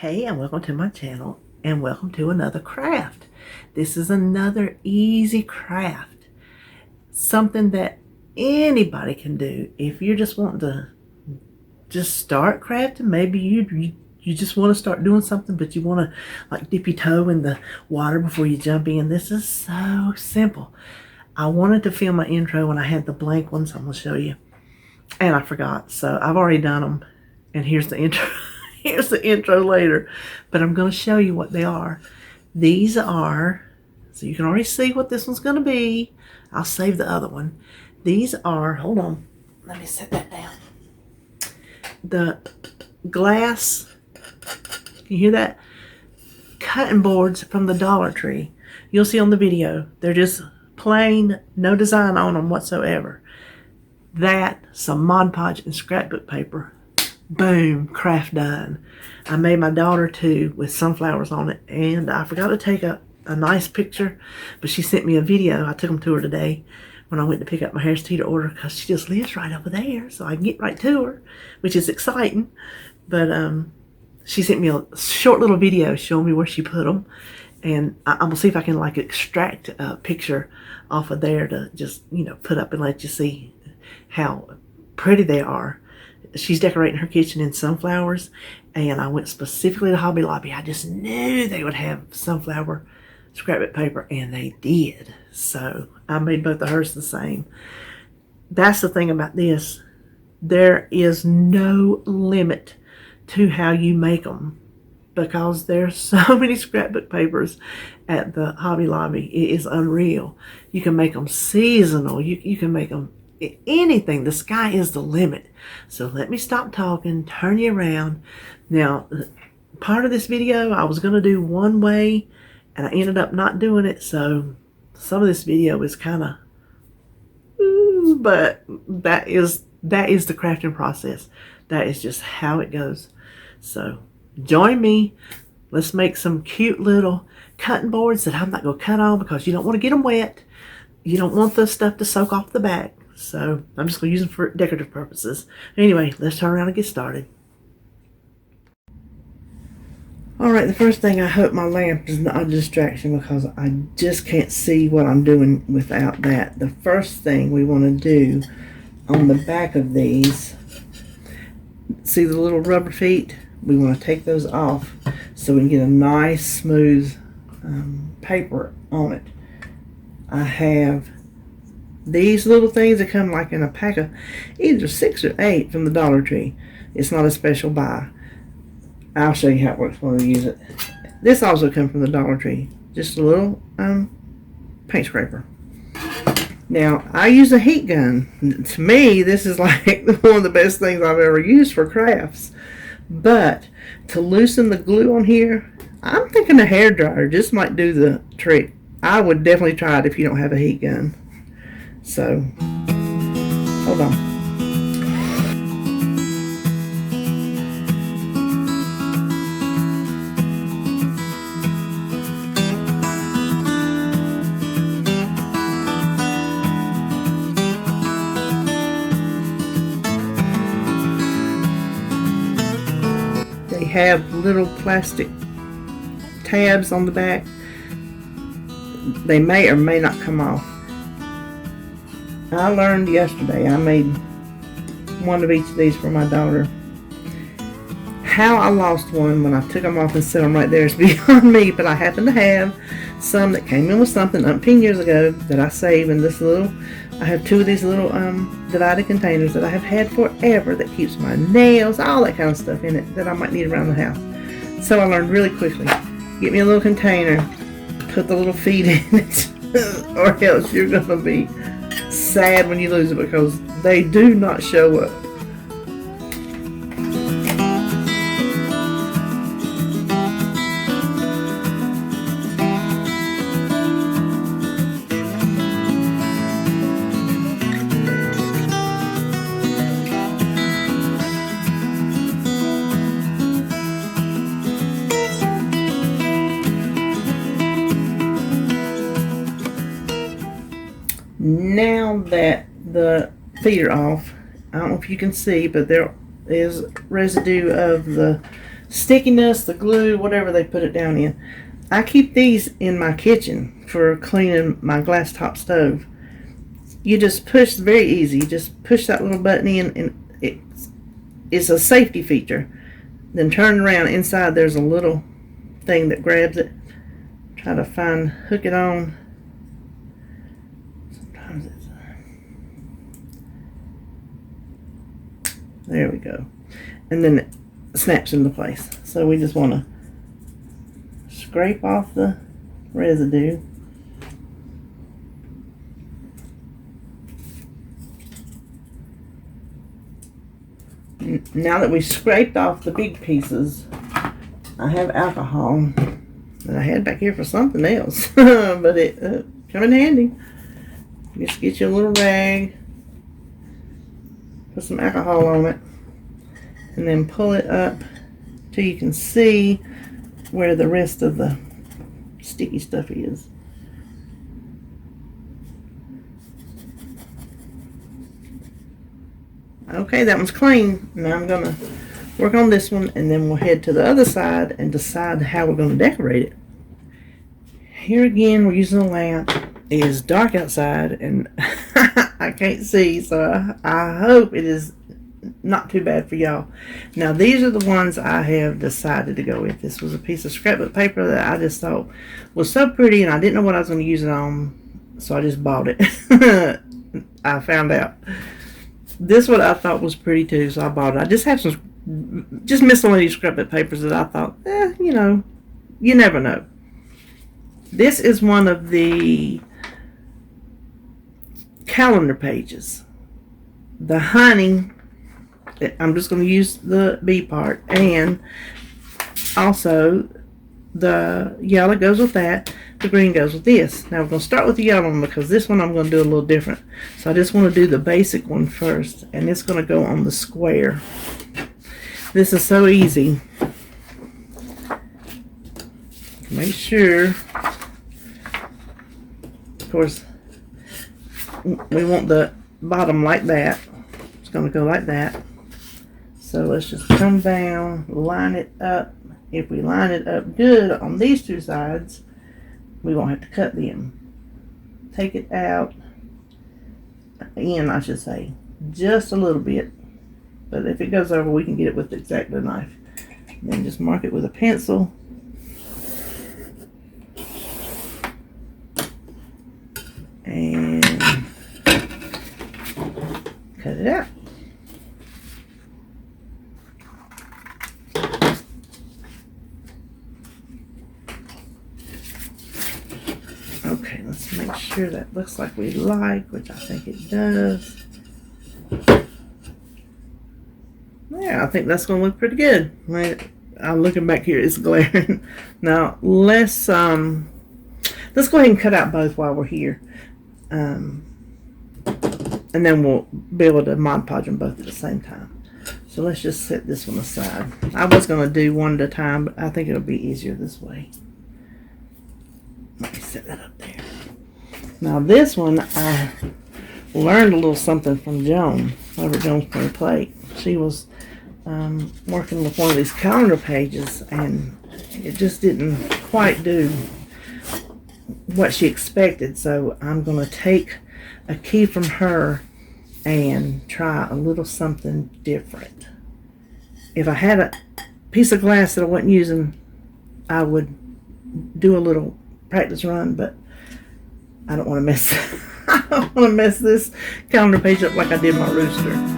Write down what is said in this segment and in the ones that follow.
Hey, and welcome to my channel, and welcome to another craft. This is another easy craft, something that anybody can do. If you're just wanting to just start crafting, maybe you just want to start doing something, but you want to like dip your toe in the water before you jump in. This is so simple. I wanted to film my intro when I had the blank ones. I'm going to show you, and I forgot, so I've already done them, and here's the intro. Here's the intro later, but I'm going to show you what they are. These are, so you can already see what this one's going to be. I'll save the other one. These are, hold on, let me set that down. The glass, can you hear that? Cutting boards from the Dollar Tree. You'll see on the video, they're just plain, no design on them whatsoever. That, some Mod Podge and scrapbook paper. Boom, craft done. I made my daughter too with sunflowers on it, and I forgot to take a nice picture, but she sent me a video. I took them to her today when I went to pick up my Harris Teeter order, because she just lives right over there, so I can get right to her, which is exciting. But she sent me a short little video showing me where she put them, and I'm gonna see if I can like extract a picture off of there to just, you know, put up and let you see how pretty they are. She's decorating her kitchen in sunflowers, and I went specifically to Hobby Lobby. I just knew they would have sunflower scrapbook paper, and they did. So I made both of hers the same. That's the thing about this. There is no limit to how you make them, because there's so many scrapbook papers at the Hobby Lobby. It is unreal. You can make them seasonal. You can make them anything. The sky is the limit. So let me stop talking, turn you around. Now, part of this video I was going to do one way, and I ended up not doing it, so some of this video is kind of but that is the crafting process. That is just how it goes. So join me. Let's make some cute little cutting boards that I'm not going to cut on, because you don't want to get them wet. You don't want the stuff to soak off the back. So I'm just going to use them for decorative purposes. Anyway, let's turn around and get started. Alright, the first thing, I hope my lamp is not a distraction, because I just can't see what I'm doing without that. The first thing we want to do on the back of these, see the little rubber feet? We want to take those off so we can get a nice smooth paper on it. I have these little things that come like in a pack of either 6 or 8 from the Dollar Tree. It's not a special buy. I'll show you how it works when we use it. This also comes from the Dollar Tree. Just a little paint scraper. Now, I use a heat gun. To me, this is like one of the best things I've ever used for crafts. But to loosen the glue on here, I'm thinking a hairdryer just might do the trick. I would definitely try it if you don't have a heat gun. So, hold on. They have little plastic tabs on the back. They may or may not come off. I learned yesterday, I made one of each of these for my daughter. How I lost one when I took them off and set them right there is beyond me, but I happen to have some that came in with something umpteen years ago that I saved in this little, I have 2 of these little divided containers that I have had forever that keeps my nails, all that kind of stuff in it that I might need around the house. So I learned really quickly, get me a little container, put the little feet in it, or else you're going to be sad when you lose it, because they do not show up. Now that the feet are off, I don't know if you can see, but there is residue of the stickiness, the glue, whatever they put it down in. I keep these in my kitchen for cleaning my glass top stove. You just push, very easy, you just push that little button in, and it's a safety feature. Then turn around, inside there's a little thing that grabs it. Try to hook it on. Sometimes it's there we go. And then it snaps into place. So we just want to scrape off the residue. Now that we've scraped off the big pieces, I have alcohol that I had back here for something else, but it come in handy. Just get you a little rag, put some alcohol on it, and then pull it up till you can see where the rest of the sticky stuff is. Okay, that one's clean. Now I'm going to work on this one, and then we'll head to the other side and decide how we're going to decorate it. Here again, we're using a lamp. It is dark outside, and I can't see, so I hope it is not too bad for y'all. Now, these are the ones I have decided to go with. This was a piece of scrapbook paper that I just thought was so pretty, and I didn't know what I was going to use it on, so I just bought it. I found out. This one I thought was pretty too, so I bought it. I just have some miscellaneous scrapbook papers that I thought, you know, you never know. This is one of the calendar pages. The honey, I'm just going to use the B part, and also the yellow goes with that. The green goes with this. Now we're going to start with the yellow one because this one I'm going to do a little different. So I just want to do the basic one first, and it's going to go on the square. This is so easy. Make sure, of course, we want the bottom like that. It's going to go like that. So let's just come down, line it up. If we line it up good on these two sides, we won't have to cut them. Take it out, in I should say, just a little bit. But if it goes over, we can get it with the X-Acto knife. Then just mark it with a pencil. And cut it out. Okay, let's make sure that looks like we like, which I think it does. Yeah, I think that's going to look pretty good. I'm looking back here, it's glaring. Now, let's go ahead and cut out both while we're here. And then we'll be able to Mod Podge them both at the same time. So let's just set this one aside. I was going to do one at a time, but I think it'll be easier this way. Let me set that up there. Now this one, I learned a little something from Joan over at Joan's Pretty Plate. She was working with one of these calendar pages, and it just didn't quite do what she expected. So I'm going to take a key from her and try a little something different. If I had a piece of glass that I wasn't using, I would do a little practice run, but I don't want to mess I don't want to mess this calendar page up like I did my rooster.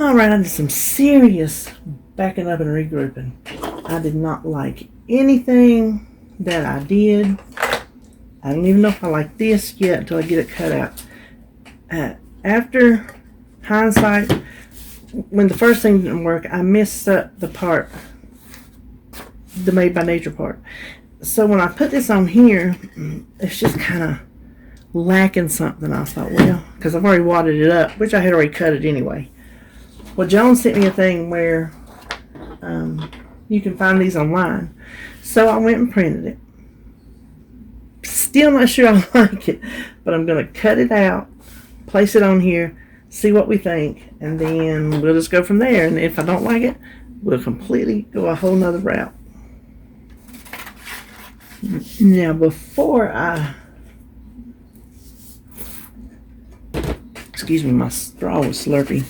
All right, I did some serious backing up and regrouping. I did not like anything that I did. I don't even know if I like this yet until I get it cut out. After hindsight, when the first thing didn't work, I messed up the part, the Made by Nature part. So when I put this on here, it's just kind of lacking something. I thought, well, because I've already wadded it up, which I had already cut it anyway. Well, Joan sent me a thing where you can find these online. So I went and printed it. Still not sure I like it, but I'm going to cut it out, place it on here, see what we think, and then we'll just go from there. And if I don't like it, we'll completely go a whole nother route. Now, before I... Excuse me, my straw was slurpy.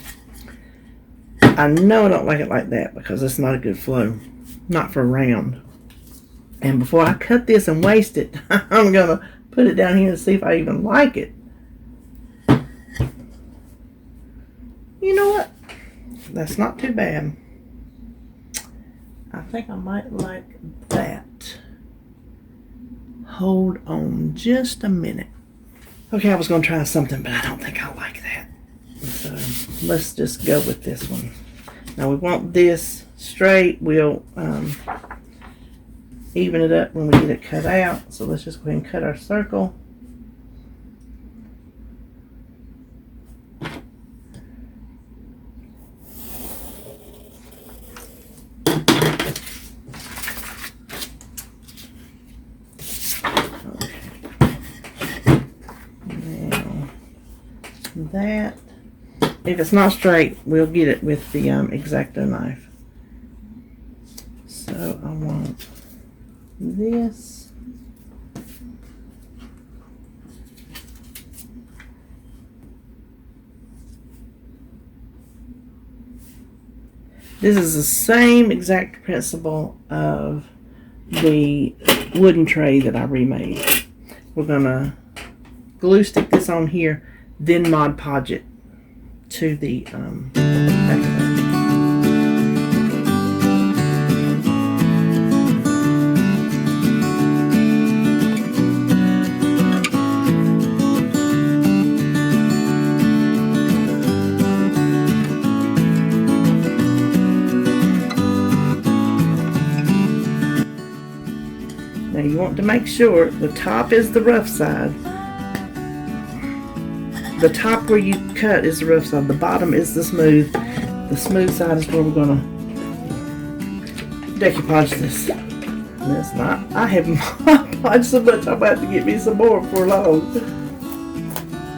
I know I don't like it like that because it's not a good flow. Not for a round. And before I cut this and waste it, I'm going to put it down here and see if I even like it. You know what? That's not too bad. I think I might like that. Hold on just a minute. Okay, I was going to try something, but I don't think I like that. So let's just go with this one. Now we want this straight. We'll even it up when we get it cut out. So let's just go ahead and cut our circle. That, if it's not straight, we'll get it with the X-Acto knife. So I want this. This is the same exact principle of the wooden tray that I remade. We're gonna glue stick this on here, then Mod Podge it to the back of that. Now you want to make sure the top is the rough side. The top where you cut is the rough side. The bottom is the smooth. The smooth side is where we're going to decoupage this. That's not. I have Mod Podge so much I'm about to get me some more before long.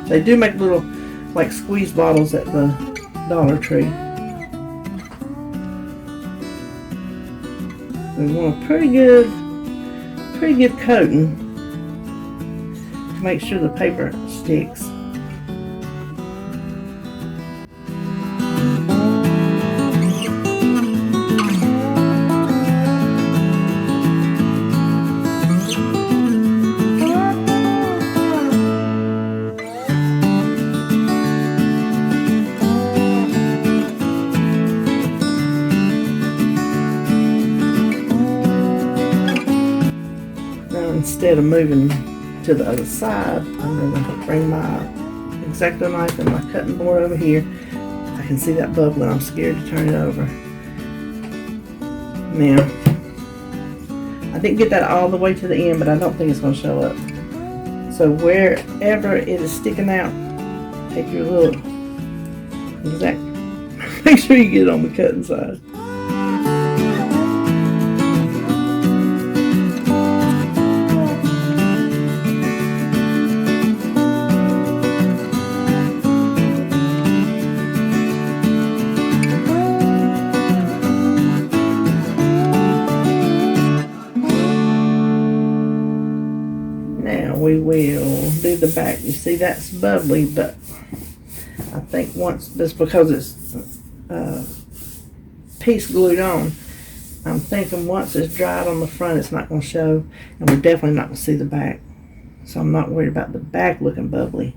They do make little like squeeze bottles at the Dollar Tree. We want a pretty good coating to make sure the paper sticks. Instead of moving to the other side, I'm going to bring my X-Acto knife and my cutting board over here. I can see that bubbling. I'm scared to turn it over. Now, I didn't get that all the way to the end, but I don't think it's going to show up. So wherever it is sticking out, take your little exact. Make sure you get it on the cutting side. We will do the back. You see that's bubbly, but I think once, just because it's piece glued on, I'm thinking once it's dried on the front it's not going to show, and we're definitely not going to see the back. So I'm not worried about the back looking bubbly,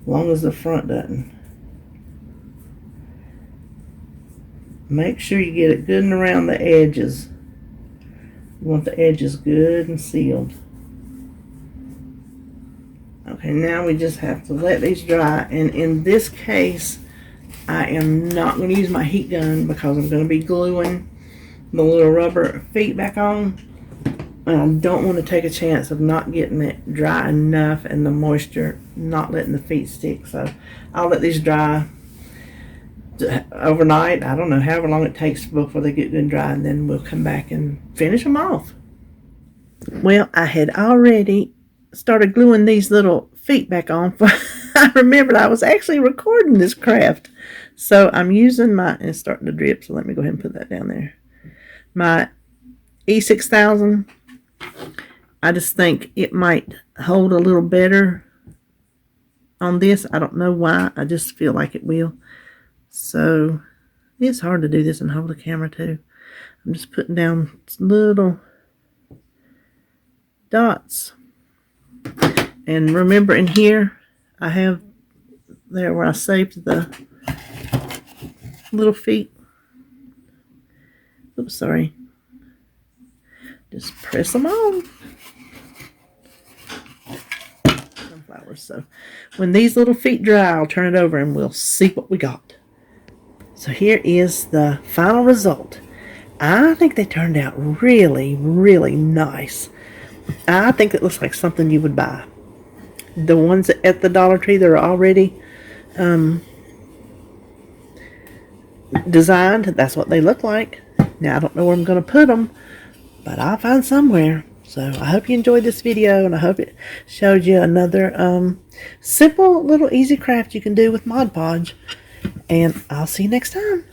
as long as the front doesn't. Make sure you get it good and around the edges. You want the edges good and sealed. Okay, now we just have to let these dry. And in this case, I am not going to use my heat gun because I'm going to be gluing the little rubber feet back on. And I don't want to take a chance of not getting it dry enough and the moisture not letting the feet stick. So I'll let these dry overnight. I don't know, however long it takes before they get good and dry, and then we'll come back and finish them off. Well, I had already started gluing these little feet back on. I remembered I was actually recording this craft. So I'm using my, it's starting to drip, so let me go ahead and put that down there. My E6000. I just think it might hold a little better on this. I don't know why. I just feel like it will. So it's hard to do this and hold the camera too. I'm just putting down little dots. And remember, in here I have there where I saved the little feet. Oops, sorry. Just press them on. Sunflowers. So when these little feet dry, I'll turn it over and we'll see what we got. So here is the final result. I think they turned out really, really nice. I think it looks like something you would buy. The ones at the Dollar Tree that are already designed, that's what they look like. Now, I don't know where I'm going to put them, but I'll find somewhere. So I hope you enjoyed this video, and I hope it showed you another simple little easy craft you can do with Mod Podge. And I'll see you next time.